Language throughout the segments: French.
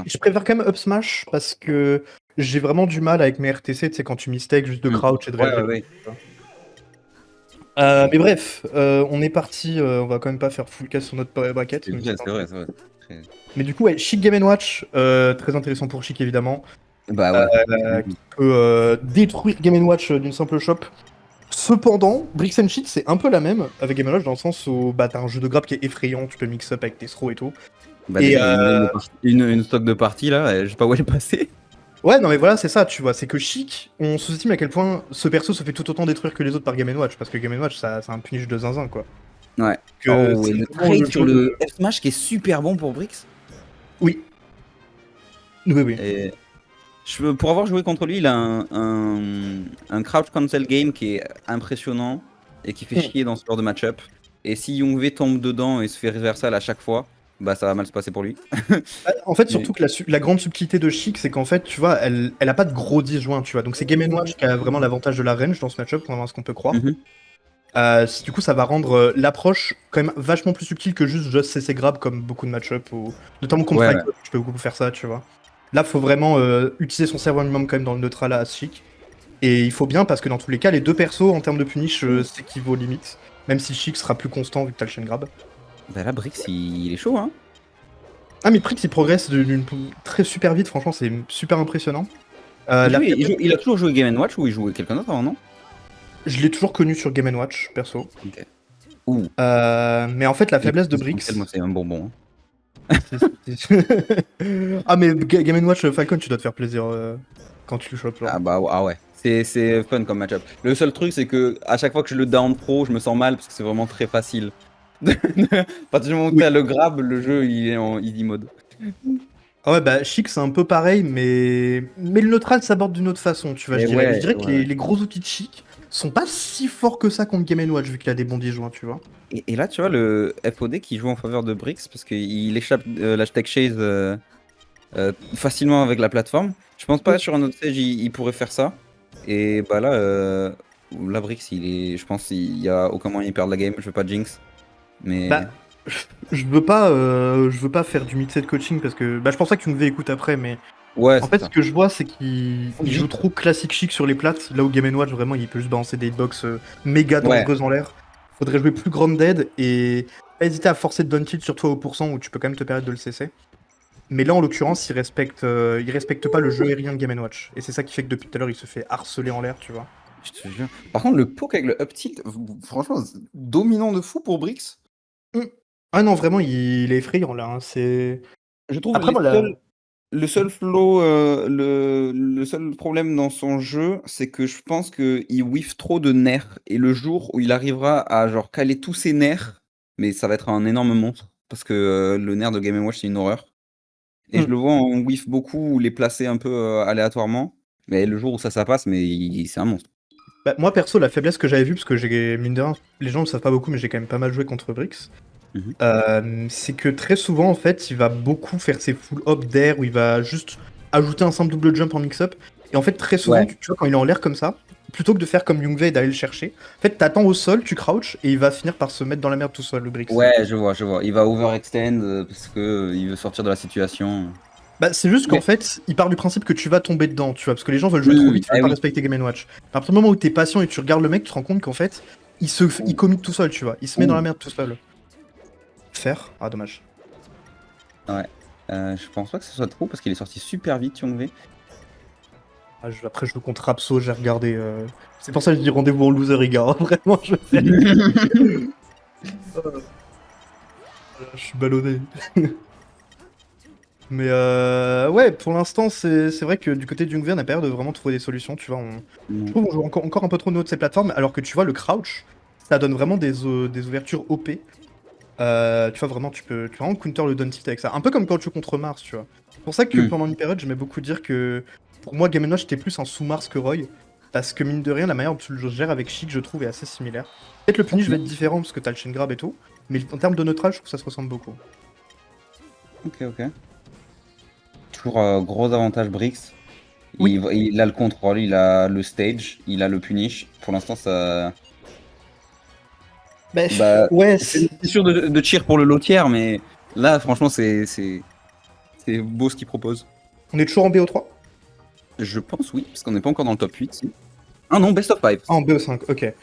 ça. Je préfère quand même up smash parce que j'ai vraiment du mal avec mes RTC, tu sais, quand tu mistake juste de crouch et de réagir. Ouais. Mais bref, on est parti, on va quand même pas faire full cast sur notre bracket. C'est vrai. Très- Mais du coup, ouais, Chic Game Watch, très intéressant pour Chic évidemment, Bah ouais. qui peut détruire Game Watch d'une simple shop. Cependant, Bricks and Cheat, c'est un peu la même avec Game Watch dans le sens où bah, t'as un jeu de grappe qui est effrayant, tu peux mix up avec tes throws et tout. Bah Et, déjà, il y a une stock de partie là, je sais pas où elle est passée. ouais, non mais voilà, c'est ça, tu vois, c'est que Chic, on sous-estime à quel point ce perso se fait tout autant détruire que les autres par Game Watch, parce que Game Watch, ça, c'est un punish de zinzin, quoi. Ouais. Que Oh, c'est et le vraiment trade sur jeu le de- F-Smash qui est super bon pour Brix. Oui. Oui. Et pour avoir joué contre lui, il a un crouch cancel game qui est impressionnant et qui fait chier dans ce genre de match-up. Et si Youngwei tombe dedans et se fait reversal à chaque fois, bah ça va mal se passer pour lui. En fait, Mais- surtout que la grande subtilité de Chic, c'est qu'en fait, tu vois, elle a pas de gros disjoints, tu vois. Donc c'est Game Watch qui a vraiment l'avantage de la range dans ce match-up, contrairement à ce qu'on peut croire. Mhm. Du coup, ça va rendre l'approche quand même vachement plus subtile que juste CC grab comme beaucoup de match-up, ou notamment contre Ouais. Fight, tu peux beaucoup faire ça, tu vois. Là, faut vraiment utiliser son cerveau minimum quand même dans le neutral à Chic. Et il faut bien parce que dans tous les cas, les deux persos en termes de punish s'équivaut limite. Même si Chic sera plus constant vu que t'as le chain grab. Bah là, Brix, il est chaud, hein. Ah, mais Prix, il progresse très super vite, franchement, c'est super impressionnant. Il a toujours joué Game Watch ou il jouait quelqu'un d'autre avant, non? Je l'ai toujours connu sur Game Watch, perso. Ok. Ouh. Mais en fait, la faiblesse de Brix. Moi, c'est un bonbon. Ah, mais Game Watch Falcon, tu dois te faire plaisir quand tu le chopes. Genre. Ah bah ah ouais. C'est fun comme match-up. Le seul truc, c'est que à chaque fois que je le down pro, je me sens mal parce que c'est vraiment très facile. À partir du moment où t'as le grab, le jeu il est en easy mode. Ah ouais, bah Chic, c'est un peu pareil, mais le neutral s'aborde d'une autre façon, tu vois. Et Je dirais que ouais. les gros outils de Chic sont pas si forts que ça contre Game Watch, vu qu'il a des bons disjoints, tu vois. Et là, tu vois, le FOD qui joue en faveur de Brix parce qu'il échappe l'hashtag Chase facilement avec la plateforme. Je pense pas sur un autre stage il pourrait faire ça. Et bah là, la Brix, je pense qu'il y a aucun moyen de perdre la game. Je veux pas jinx. Mais. Bah, je veux pas faire du mid-set coaching parce que bah, je pense pas que Youngwei écoute après, mais Ouais, en c'est fait, ça. ce que je vois, c'est qu'il joue trop classique chic sur les plates, là où Game Watch, vraiment, il peut juste balancer des hitbox méga Ouais. dangereuses en l'air. Faudrait jouer plus grounded et pas hésiter à forcer de down tilt sur toi au pourcent où tu peux quand même te permettre de le cesser. Mais là, en l'occurrence, il respecte pas le jeu aérien de Game Watch. Et c'est ça qui fait que depuis tout à l'heure, il se fait harceler en l'air, tu vois. Je te jure. Par contre, le poke avec le up tilt, franchement, dominant de fou pour Brix. Mm. Ah non, vraiment, il est effrayant là. Hein. C'est. Je trouve Après, moi, là. le seul flow, le seul problème dans son jeu, c'est que je pense qu'il whiff trop de nerfs. Et le jour où il arrivera à genre caler tous ses nerfs, mais ça va être un énorme monstre. Parce que le nerf de Game Watch, c'est une horreur. Et je le vois en whiff beaucoup ou les placer un peu aléatoirement. Mais le jour où ça passe, mais c'est un monstre. Bah, moi perso, la faiblesse que j'avais vue, parce que j'ai, mine de rien, les gens ne le savent pas beaucoup, mais j'ai quand même pas mal joué contre Brix, c'est que très souvent, en fait, il va beaucoup faire ses full hop d'air, où il va juste ajouter un simple double jump en mix-up. Et en fait, très souvent, Ouais. tu vois, quand il est en l'air comme ça, plutôt que de faire comme Youngwei et d'aller le chercher, en fait, t'attends au sol, tu crouch, et il va finir par se mettre dans la merde tout seul, le Brix. Ouais, je vois. Il va overextend parce que il veut sortir de la situation. Bah, c'est juste qu'en fait, il part du principe que tu vas tomber dedans, tu vois, parce que les gens veulent jouer trop vite, ils veulent pas respecter Game Watch. À partir du moment où t'es patient et tu regardes le mec, tu te rends compte qu'en fait, il commit tout seul, tu vois, il se met dans la merde tout seul. Faire? Ah, dommage. Ouais. Je pense pas que ce soit trop parce qu'il est sorti super vite, Youngwei. Ah, après, je joue contre Rapso, j'ai regardé. C'est pour ça que je dis rendez-vous en loser, les gars. Vraiment, je sais. Je suis ballonné. Mais ouais, pour l'instant, c'est vrai que du côté de Youngwei, on a pas l'air de vraiment trouver des solutions. Tu vois, je trouve qu'on joue encore un peu trop de haut de ces plateformes, alors que tu vois, le crouch, ça donne vraiment des ouvertures OP. Tu vois, vraiment, tu peux vraiment counter le down tilt avec ça. Un peu comme quand tu joues contre Mars, tu vois. C'est pour ça que pendant une période, j'aimais beaucoup dire que pour moi, Game Watch était plus un sous-Mars que Roy. Parce que mine de rien, la manière dont tu le gères avec Chic, je trouve, est assez similaire. Peut-être le punish va être différent parce que t'as le chain grab et tout. Mais en termes de neutral, je trouve que ça se ressemble beaucoup. Ok. Toujours gros avantage Brix. Oui. Il a le contrôle, il a le stage, il a le punish. Pour l'instant, ça. Ouais. C'est sûr de cheer pour le lotière, mais là, franchement, c'est C'est beau ce qu'il propose. On est toujours en BO3? Je pense oui, parce qu'on n'est pas encore dans le top 8. Si. Ah non, best of 5. Ah, en BO5, ok.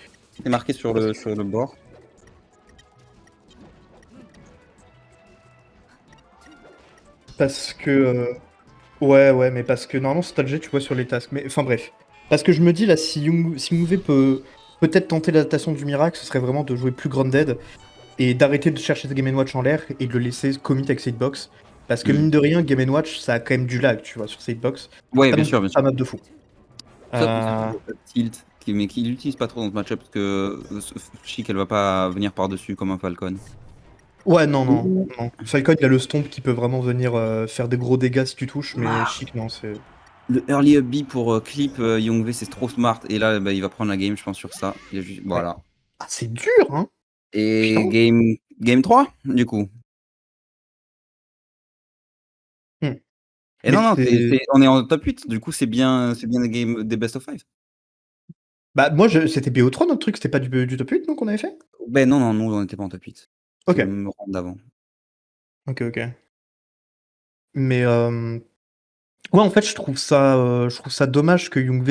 C'est marqué sur le bord. Parce que... Ouais, mais parce que normalement, c'est Nostalgie, tu vois, sur les tasks. Mais enfin bref. Parce que je me dis, là, si Yungve peut peut-être tenter l'adaptation du miracle, ce serait vraiment de jouer plus Grounded et d'arrêter de chercher ce Game Watch en l'air et de le laisser commit avec sa hitbox. Parce que mine de rien, Game Watch, ça a quand même du lag, tu vois, sur sa hitbox. Ouais, bien sûr, bien sûr. Pas map de fou. Ça, tilt, mais qu'il l'utilise pas trop dans ce match-up parce que Chic, elle va pas venir par-dessus comme un Falcon. Ouais, non. Falcon, il a le stomp qui peut vraiment venir faire des gros dégâts si tu touches, mais Chic, non, c'est... Le early up B pour clip Youngve, c'est trop smart. Et là, bah, il va prendre la game, je pense, sur ça. Voilà. Ah, c'est dur, hein. Et game 3, du coup. Et Mais non, on est en top 8. Du coup, c'est bien des best of 5. Bah, moi, c'était BO3 notre truc, c'était pas du top 8, non, qu'on avait fait? Ben non, nous, on était pas en top 8. Ok. Me rendre d'avant. Ok. Mais ouais, en fait, je trouve ça dommage que Youngve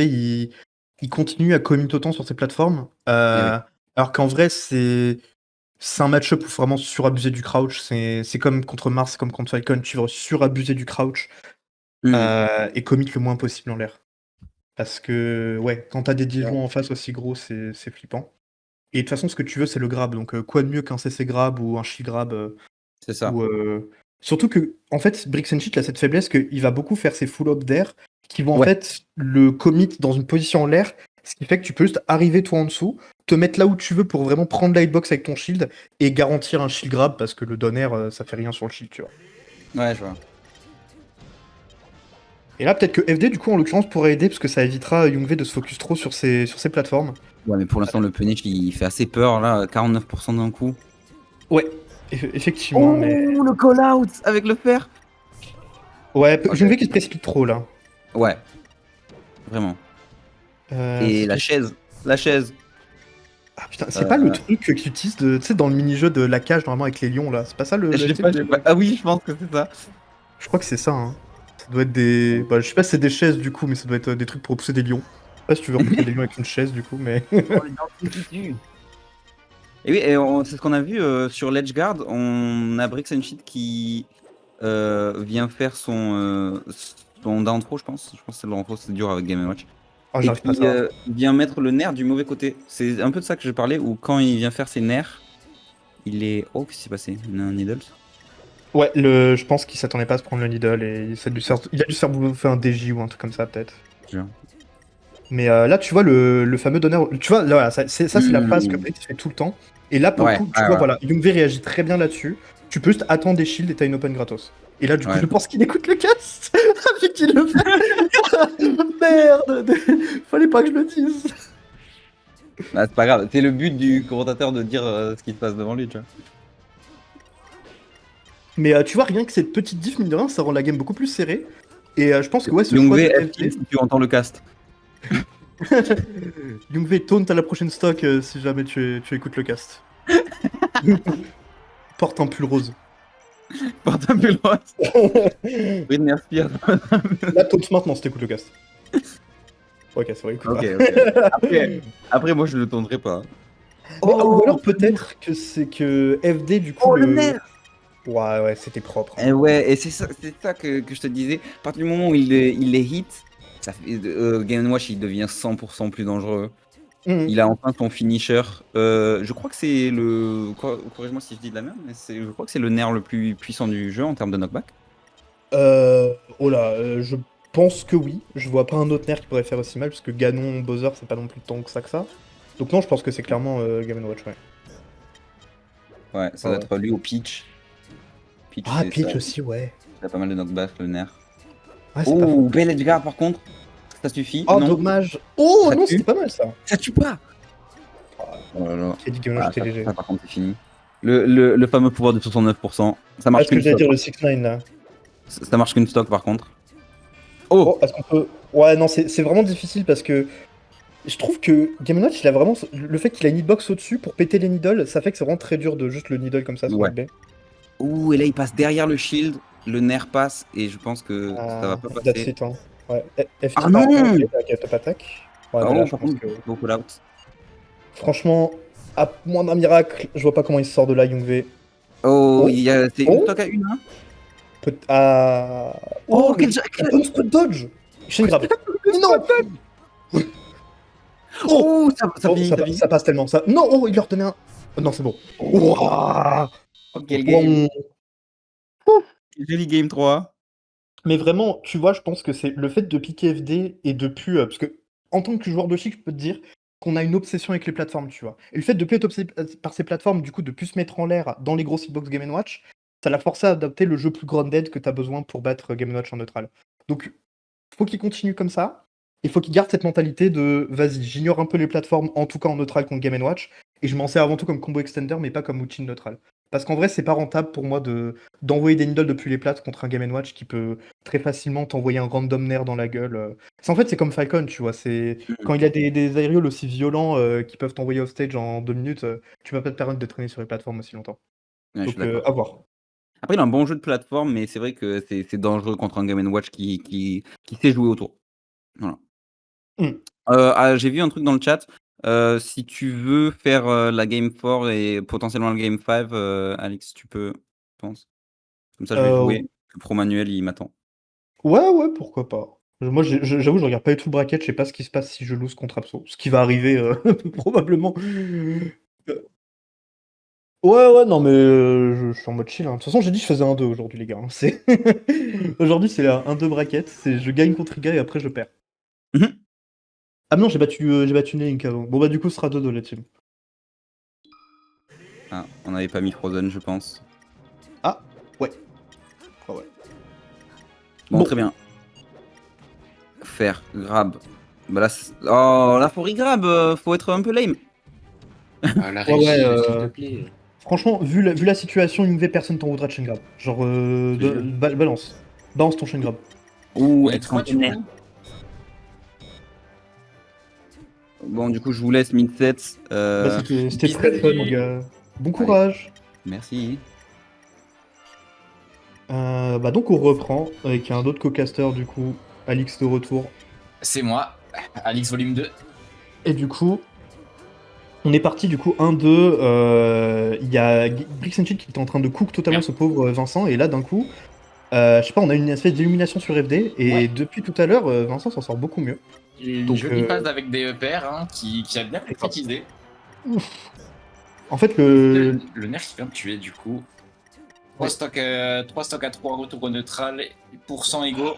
il continue à commit autant sur ces plateformes. Alors qu'en vrai, c'est un match-up où faut vraiment surabuser du crouch. C'est comme contre Mars, comme contre Falcon, tu vas surabuser du crouch et commit le moins possible en l'air. Parce que, ouais, quand t'as des Dijon en face aussi gros, c'est flippant. Et de toute façon, ce que tu veux, c'est le grab. Donc, quoi de mieux qu'un CC grab ou un shield grab C'est ça. Surtout que, en fait, Bricks and Cheat a cette faiblesse qu'il va beaucoup faire ses full-up d'air qui vont en fait le commit dans une position en l'air, ce qui fait que tu peux juste arriver toi en dessous, te mettre là où tu veux pour vraiment prendre la hitbox avec ton shield et garantir un shield grab parce que le down air, ça fait rien sur le shield, tu vois. Ouais, je vois. Et là, peut-être que FD, du coup, en l'occurrence, pourrait aider parce que ça évitera Youngve de se focus trop sur ses plateformes. Ouais, mais pour l'instant, le punish, il fait assez peur, là, 49% d'un coup. Ouais, effectivement, mais... le call-out avec le fer. Ouais, Youngve qui se précipite trop, là. Ouais. Vraiment. Et la chaise. Ah putain, c'est pas le truc qu'ils utilisent tu sais, dans le mini-jeu de la cage, normalement, avec les lions, là. C'est pas ça le... J'ai pas. Ah oui, je pense que c'est ça. Je crois que c'est ça, hein. Ça doit être des... Bah, je sais pas si c'est des chaises, du coup, mais ça doit être des trucs pour repousser des lions. Je sais pas si tu veux repousser des lions avec une chaise, du coup, mais... Et oui, c'est ce qu'on a vu sur l'Edgeguard. On a Bricks and Cheat qui vient faire son down throw, je pense. Je pense que c'est le down throw, c'est dur avec Game & Watch. Oh, j'arrive pas à ça. Il vient mettre le nerf du mauvais côté. C'est un peu de ça que je parlais, où quand il vient faire ses nerfs, il est... Oh, qu'est-ce qui s'est passé? Un Needles? Ouais, je pense qu'il s'attendait pas à se prendre le needle et il a dû se faire bouffer un DJ ou un truc comme ça, peut-être. Mais là, tu vois, le fameux donneur... Tu vois, là, ça c'est la phase que Bricks fait tout le temps. Et là, pour le coup, tu vois, voilà, Youngve réagit très bien là-dessus. Tu peux juste attendre des shields et t'as une open gratos. Et là, du coup, je pense qu'il écoute le cast. Vu qu'il le fait. Merde. Fallait pas que je le dise. Bah, c'est pas grave, c'est le but du commentateur de dire ce qui se passe devant lui, tu vois. Mais tu vois, rien que cette petite diff, mine de rien, ça rend la game beaucoup plus serrée. Et je pense que ouais, ce Youngve, choix de FD... si tu entends le cast. Youngve, taunt à la prochaine stock si jamais tu écoutes le cast. Porte un pull rose. Porte un pull rose. Britney Spears. Là, taunt maintenant si t'écoutes le cast. Ok, c'est vrai, écoute pas. Après, moi, je le tondrai pas. Ou alors peut-être que c'est que FD, du coup, le nerf. Ouais, c'était propre. Hein. Ouais, et c'est ça que je te disais. À partir du moment où il les hit, ça fait, Game & Watch, il devient 100% plus dangereux. Il a enfin son finisher. Je crois que c'est le... Corrige-moi si je dis de la merde, mais je crois que c'est le nerf le plus puissant du jeu en termes de knockback. Oh là, je pense que oui. Je vois pas un autre nerf qui pourrait faire aussi mal, parce que Ganon, Bowser, c'est pas non plus tant que ça. Donc non, je pense que c'est clairement Game & Watch, ouais. Ouais, ça doit être lui au Peach. Peach aussi, ouais. Il a pas mal de knockback, le nerf. Ouais, c'est pas faux. Bel Edgeguard par contre. Ça suffit. Oh, non. dommage. Oh, ça non, c'était pas mal ça. Ça tue pas. Oh là là. Qui a dit Game & Watch léger. Ça, par contre, c'est fini. Le fameux pouvoir de 69%. Ça marche qu'une stock. Ce que j'allais dire, le 6-9 là. Ça marche qu'une stock par contre. Est-ce qu'on peut... Ouais, non, c'est vraiment difficile parce que je trouve que Game & Watch, il a vraiment... Le fait qu'il a une hitbox au-dessus pour péter les needles, ça fait que c'est vraiment très dur de juste le needle comme ça sur le B. Et là il passe derrière le shield. le nerf passe et je pense que ça va pas That's passer. it, hein. Ouais. Ah FT par non! top attaque. Ouais, mais là, Oh, je par pense contre, que. faut call out. Franchement, à moins d'un miracle, je vois pas comment il sort de là, Youngvé. Oh, Oh, c'est une oh, stock à une, hein? Oh, Oh, le bonne squat dodge! Chain grab. Mais non! Oh! Oh, ça Oh, finit, ça finit. ça passe tellement. Ça... Non, oh, il leur donnait un. Oh, non, c'est bon. Ouah. Oh, quel game. Joli game 3. Mais vraiment, tu vois, je pense que c'est le fait de piquer FD et de plus. Parce que, en tant que joueur de Chic, je peux te dire qu'on a une obsession avec les plateformes, tu vois. Et le fait de plus être obsédé par ces plateformes, du coup, de plus se mettre en l'air dans les grosses hitbox Game Watch, ça l'a forcé à adopter le jeu plus grounded que tu as besoin pour battre Game Watch en neutral. Donc, faut qu'il continue comme ça. Il faut qu'il garde cette mentalité de vas-y, j'ignore un peu les plateformes, en tout cas en neutral contre Game Watch, et je m'en sers avant tout comme combo extender, mais pas comme outil neutral. Parce qu'en vrai, c'est pas rentable pour moi d'envoyer des needles depuis les plates contre un Game Watch qui peut très facilement t'envoyer un random nerf dans la gueule. C'est comme Falcon, tu vois. C'est quand il y a des aérioles aussi violents qui peuvent t'envoyer off stage en 2 minutes, tu vas pas te permettre de traîner sur les plateformes aussi longtemps. Ouais, je suis Donc d'accord. à voir. Après, il a un bon jeu de plateforme, mais c'est vrai que c'est dangereux contre un Game Watch qui sait jouer autour. Voilà. Hmm. J'ai vu un truc dans le chat. Si tu veux faire la game 4 et potentiellement la game 5, Alex, tu peux, je pense. Comme ça, je vais Euh, jouer. Le pro Manuel, il m'attend. ouais, pourquoi pas. Moi, j'avoue, je regarde pas du tout le bracket, je sais pas ce qui se passe si je lose contre Abso. Ce qui va arriver probablement. Ouais, non, mais je suis en mode chill, hein. De toute façon, j'ai dit que je faisais un 2 aujourd'hui, les gars, hein. Aujourd'hui, c'est un 2 bracket. Je gagne contre Iga et après, je perds. Mmh. Ah non, j'ai battu Link avant. Bon, bah, du coup, ce sera 2-2 la team. Ah, on n'avait pas mis Frozen, je pense. Ah, ouais. Ah ouais. Bon, très bien. Faire, grab. Bah là, oh, là, faut regrab, faut être un peu lame. Ah, la Ouais, régie, s'il te plaît. franchement, vu la situation, Yngve, personne t'en voudra de chain grab. Genre, balance. Balance ton chain grab. Ouh, On est être 3 en du tonnerre. coup. Bon, du coup, je vous laisse mid-set. Bah, c'était très Bisous. fun, les gars. Bon Allez. courage. Merci. Bah, donc, on reprend avec un autre co-caster, du coup, Alix de retour. C'est moi, Alix Volume 2. Et du coup, on est parti du coup 1-2. Il y a Brix and Cheat qui était en train de cook totalement Merde. ce pauvre Vincent. Et là, d'un coup, je sais pas, on a une espèce d'illumination sur FD. Et Ouais. depuis tout à l'heure, Vincent s'en sort beaucoup mieux. Une Donc, jolie phase avec des EPR qui a bien c'est grave. concrétisé. Ouf. En fait, Le nerf qui vient de tuer du coup. Ouais. 3 stocks à 3 retour au neutral, % égaux.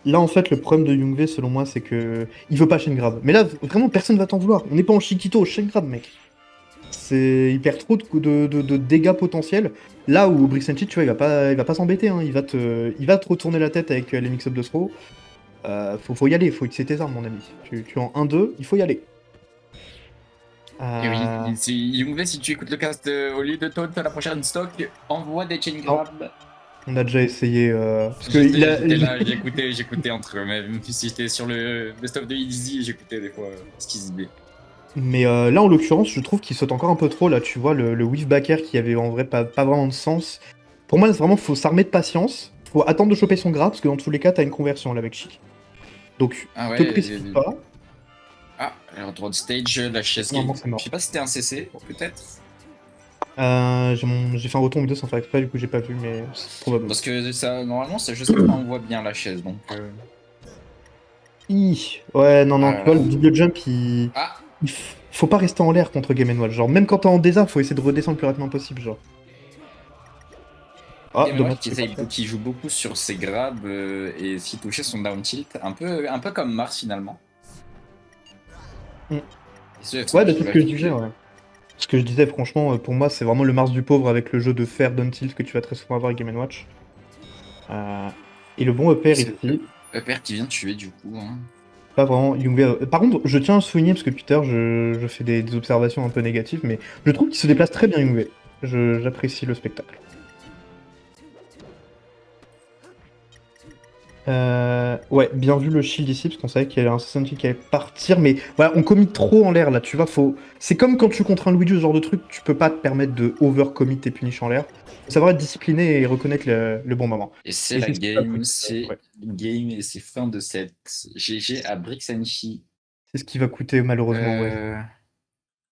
Là, en fait, le problème de Youngve, selon moi, c'est que il veut pas chain grab. Mais là, vraiment, personne va t'en vouloir. On n'est pas en Chiquito, chain grab, mec. Il perd trop de dégâts potentiels. Là où Brix and Cheat, tu vois, il va pas s'embêter. Hein. Il va te retourner la tête avec les mix-up de throw. Faut y aller, faut utiliser tes armes, mon ami. Tu es en 1-2, il faut y aller. Et oui, Youngve, si tu écoutes le cast au lieu de taunt à la prochaine stock, envoie des chain grab. On a déjà essayé. Parce que J'étais là, j'écoutais entre eux, même si j'étais sur le best-of de Easy, j'écoutais des fois ce qu'ils disaient. Mais là, en l'occurrence, je trouve qu'il saute encore un peu trop. Là, tu vois, le whiff backer qui avait en vrai pas vraiment de sens. Pour moi, vraiment, faut s'armer de patience. Faut attendre de choper son grab, parce que dans tous les cas, t'as une conversion là avec Chic. Donc, Ah ouais, te précipite pas. Ah, retour de stage, la chaise qui... Normalement, c'est mort. Je sais pas si c'était un CC, peut-être. J'ai fait un retour vidéo sans faire exprès, du coup, j'ai pas vu, mais c'est probable. Parce que ça, normalement, je sais pas, on voit bien la chaise, donc... Ouais, non, tu Ah. vois, le double jump, Ah, faut pas rester en l'air contre Game Watch. Genre, même quand t'es en désarme, faut essayer de redescendre le plus rapidement possible, genre. Ah, Game dommage. Watch qui joue beaucoup sur ses grabs et s'y toucher son down tilt, un peu comme Mars finalement. Mm. Ouais, Ouais, bah, c'est ce que je disais, ouais. Ce que je disais, franchement, pour moi, c'est vraiment le Mars du pauvre avec le jeu de fer down tilt que tu vas très souvent avoir avec Game Watch. Et le bon EPR ici. EPR qui vient de tuer du coup. Hein. Pas vraiment Youngve. Par contre, je tiens à souligner, parce que Twitter, je fais des observations un peu négatives, mais je trouve qu'il se déplace très bien, Youngve. J'apprécie le spectacle. Ouais, bien vu le shield ici, parce qu'on savait qu'il y avait un Assassin's Creed qui allait partir, mais voilà, on commit trop en l'air là, tu vois, c'est comme quand tu contre un Luigi, ce genre de truc, tu peux pas te permettre de overcommit tes punish en l'air. Faut savoir être discipliné et reconnaître le bon moment. Et c'est Et la c'est ce qui va game, coûter, c'est ouais. game et c'est fin de set. GG à Brixanchi. C'est ce qui va coûter malheureusement, ouais.